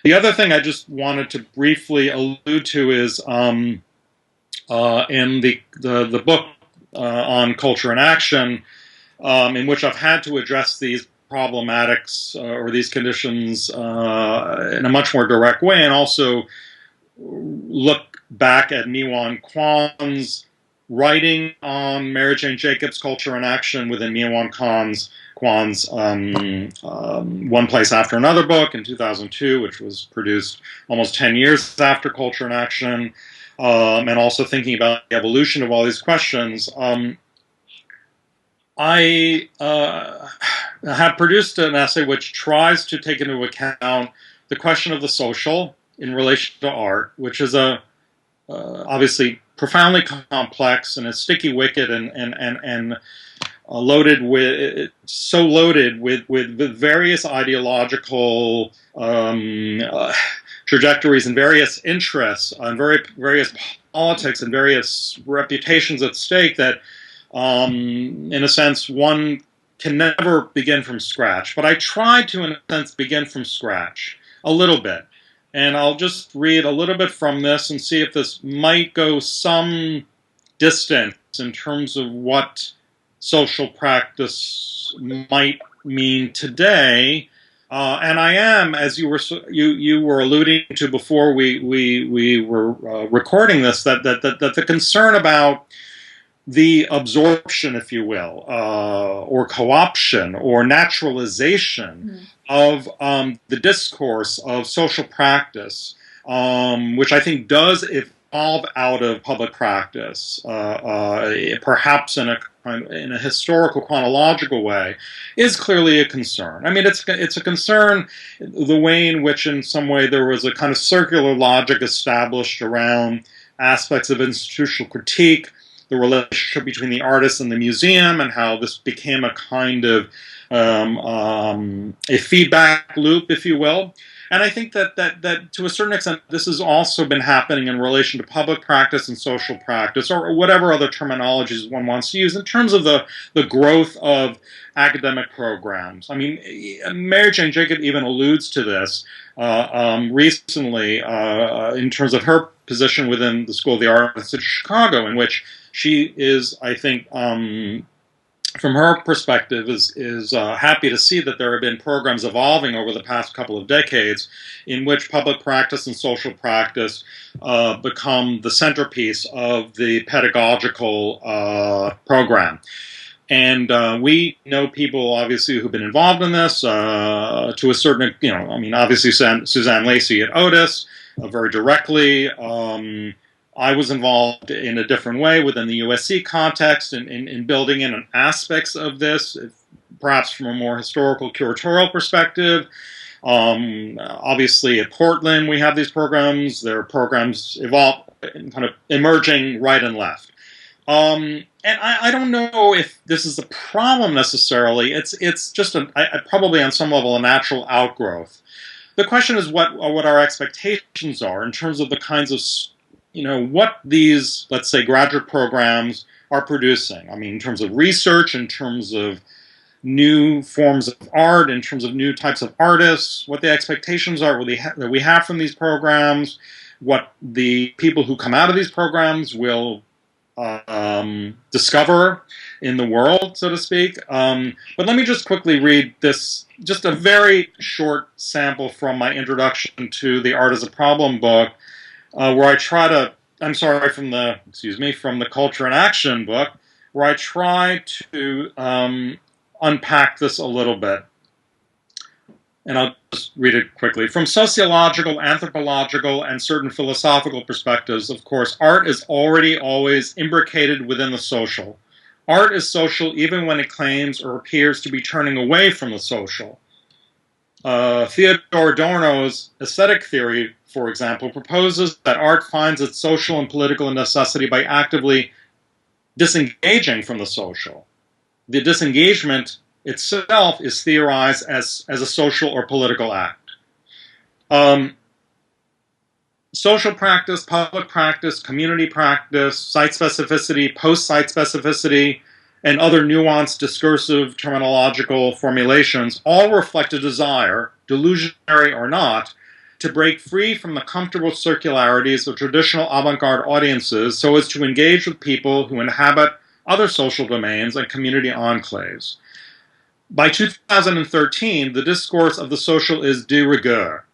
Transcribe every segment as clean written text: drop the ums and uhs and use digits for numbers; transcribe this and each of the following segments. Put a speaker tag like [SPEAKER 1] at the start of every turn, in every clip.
[SPEAKER 1] The other thing I just wanted to briefly allude to is in the book on culture and action, in which I've had to address these problematics or these conditions in a much more direct way, and also look back at Miwon Kwan's writing on Mary Jane Jacobs' culture and action within Kwan's One Place After Another book in 2002, which was produced almost 10 years after Culture and Action, and also thinking about the evolution of all these questions. I have produced an essay which tries to take into account the question of the social in relation to art, which is obviously profoundly complex and a sticky wicket and loaded with various ideological trajectories and various interests and various politics and various reputations at stake that, in a sense, one can never begin from scratch. But I tried to, in a sense, begin from scratch a little bit. And I'll just read a little bit from this and see if this might go some distance in terms of what social practice might mean today. And I am, as you were alluding to before we were recording this, that the concern about the absorption, if you will, or co-option or naturalization of the discourse of social practice, which I think does evolve out of public practice, perhaps in a historical, chronological way, is clearly a concern. I mean, it's a concern the way in which, in some way, there was a kind of circular logic established around aspects of institutional critique, the relationship between the artist and the museum, and how this became a kind of a feedback loop, if you will. And I think that to a certain extent, this has also been happening in relation to public practice and social practice, or whatever other terminologies one wants to use, in terms of the growth of academic programs. I mean, Mary Jane Jacob even alludes to this recently in terms of her position within the School of the Arts at Chicago, in which she is, I think, from her perspective, is happy to see that there have been programs evolving over the past couple of decades in which public practice and social practice become the centerpiece of the pedagogical program. And we know people, obviously, who've been involved in this to a certain, I mean, obviously Suzanne Lacey at Otis, very directly. I was involved in a different way within the USC context in building in aspects of this, perhaps from a more historical curatorial perspective. Obviously, at Portland, we have these programs. There are programs kind of emerging right and left. And I don't know if this is a problem necessarily. It's just probably on some level a natural outgrowth. The question is what our expectations are in terms of the kinds of what these, let's say, graduate programs are producing. I mean, in terms of research, in terms of new forms of art, in terms of new types of artists, what the expectations are that we have from these programs, what the people who come out of these programs will discover in the world, so to speak. But let me just quickly read this, just a very short sample from my introduction to the Art as a Problem book, where I try to, from the Culture and Action book, where I try to unpack this a little bit. And I'll just read it quickly. From sociological, anthropological, and certain philosophical perspectives, of course, art is already always imbricated within the social. Art is social even when it claims or appears to be turning away from the social. Theodor Adorno's aesthetic theory, for example, proposes that art finds its social and political necessity by actively disengaging from the social. The disengagement itself is theorized as a social or political act. Social practice, public practice, community practice, site specificity, post-site specificity, and other nuanced discursive terminological formulations all reflect a desire, delusionary or not, to break free from the comfortable circularities of traditional avant-garde audiences so as to engage with people who inhabit other social domains and community enclaves. By 2013, the discourse of the social is de rigueur.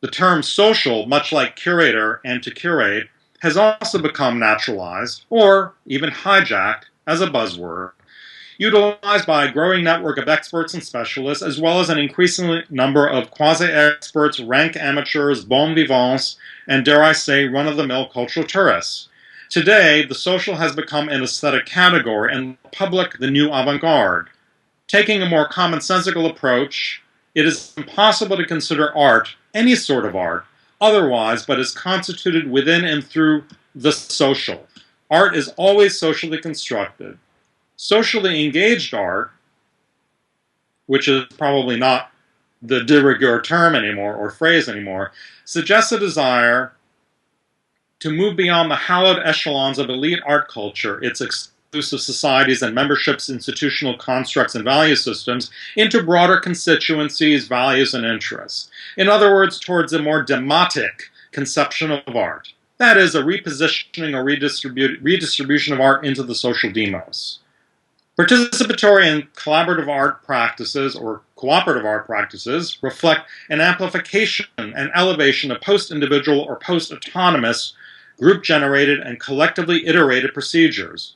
[SPEAKER 1] The term social, much like curator and to curate, has also become naturalized, or even hijacked, as a buzzword, utilized by a growing network of experts and specialists, as well as an increasing number of quasi-experts, rank amateurs, bon vivants, and dare I say, run-of-the-mill cultural tourists. Today, the social has become an aesthetic category, and the public the new avant-garde. Taking a more commonsensical approach, it is impossible to consider art, any sort of art, otherwise but is constituted within and through the social. Art is always socially constructed. Socially engaged art, which is probably not the de rigueur term anymore or phrase anymore, suggests a desire to move beyond the hallowed echelons of elite art culture, its exclusive societies and memberships, institutional constructs and value systems, into broader constituencies, values, and interests. In other words, towards a more demotic conception of art. That is, a repositioning or redistribution of art into the social demos. Participatory and collaborative art practices, or cooperative art practices, reflect an amplification and elevation of post-individual or post-autonomous, group-generated and collectively iterated procedures.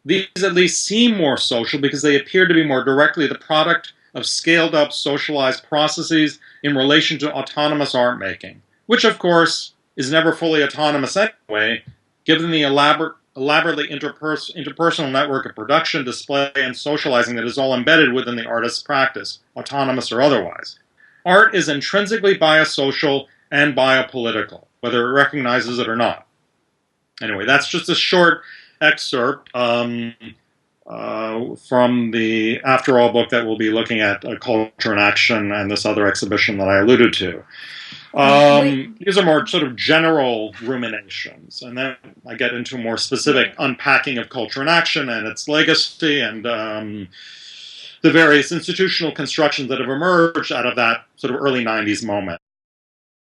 [SPEAKER 1] These at least seem more social because they appear to be more directly the product of scaled-up, socialized processes in relation to autonomous art making, which, of course, is never fully autonomous anyway, given the elaborately interpersonal network of production, display, and socializing that is all embedded within the artist's practice, autonomous or otherwise. Art is intrinsically biosocial and biopolitical, whether it recognizes it or not. Anyway, that's just a short excerpt from the After All book that we'll be looking at, Culture in Action, and this other exhibition that I alluded to. These are more sort of general ruminations, and then I get into more specific unpacking of Culture in Action and its legacy and the various institutional constructions that have emerged out of that sort of early 90s moment.